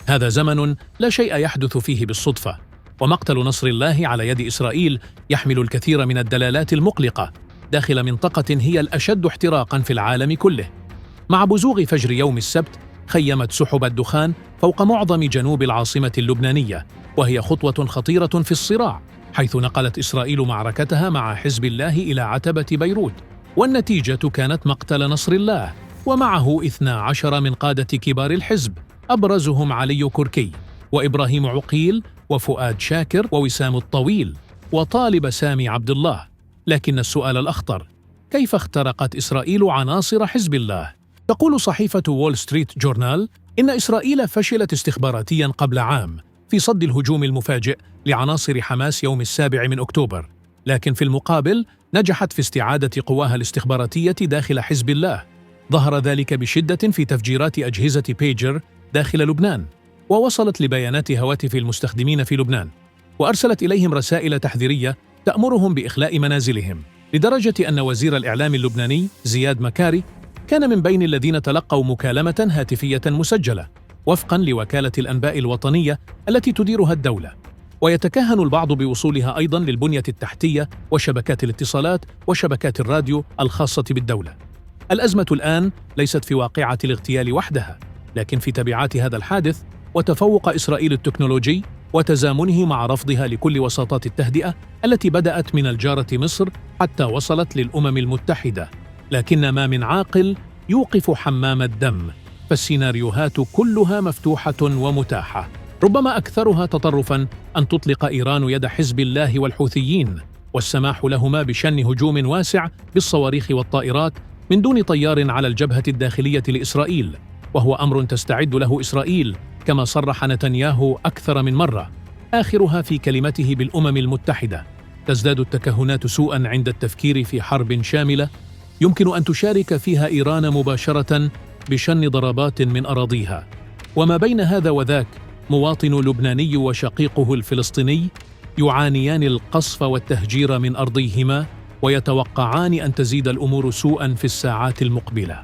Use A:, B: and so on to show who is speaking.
A: هذا زمن لا شيء يحدث فيه بالصدفة، ومقتل نصر الله على يد إسرائيل يحمل الكثير من الدلالات المقلقة داخل منطقة هي الأشد احتراقاً في العالم كله. مع بزوغ فجر يوم السبت خيمت سحب الدخان فوق معظم جنوب العاصمة اللبنانية، وهي خطوة خطيرة في الصراع، حيث نقلت إسرائيل معركتها مع حزب الله إلى عتبة بيروت، والنتيجة كانت مقتل نصر الله ومعه 12 من قادة كبار الحزب، أبرزهم علي كركي وإبراهيم عقيل وفؤاد شاكر ووسام الطويل وطالب سامي عبد الله. لكن السؤال الأخطر: كيف اخترقت إسرائيل عناصر حزب الله؟ تقول صحيفة وول ستريت جورنال إن إسرائيل فشلت استخباراتياً قبل عام في صد الهجوم المفاجئ لعناصر حماس يوم 7 من أكتوبر، لكن في المقابل نجحت في استعادة قواها الاستخباراتية داخل حزب الله. ظهر ذلك بشدة في تفجيرات أجهزة بيجر داخل لبنان، ووصلت لبيانات هواتف المستخدمين في لبنان، وأرسلت إليهم رسائل تحذيرية تأمرهم بإخلاء منازلهم، لدرجة أن وزير الإعلام اللبناني زياد مكاري كان من بين الذين تلقوا مكالمة هاتفية مسجلة وفقاً لوكالة الأنباء الوطنية التي تديرها الدولة. ويتكهن البعض بوصولها أيضاً للبنية التحتية وشبكات الاتصالات وشبكات الراديو الخاصة بالدولة. الأزمة الآن ليست في واقعة الاغتيال وحدها، لكن في تبعات هذا الحادث وتفوق إسرائيل التكنولوجي وتزامنه مع رفضها لكل وساطات التهدئة التي بدأت من الجارة مصر حتى وصلت للأمم المتحدة. لكن ما من عاقل يوقف حمام الدم، فالسيناريوهات كلها مفتوحة ومتاحة، ربما أكثرها تطرفاً أن تطلق إيران يد حزب الله والحوثيين والسماح لهما بشن هجوم واسع بالصواريخ والطائرات من دون طيار على الجبهة الداخلية لإسرائيل، وهو أمر تستعد له إسرائيل كما صرح نتنياهو أكثر من مرة، آخرها في كلمته بالأمم المتحدة. تزداد التكهنات سوءاً عند التفكير في حرب شاملة يمكن أن تشارك فيها إيران مباشرة بشن ضربات من أراضيها، وما بين هذا وذاك مواطن لبناني وشقيقه الفلسطيني يعانيان القصف والتهجير من أرضيهما، ويتوقعان أن تزيد الأمور سوءاً في الساعات المقبلة.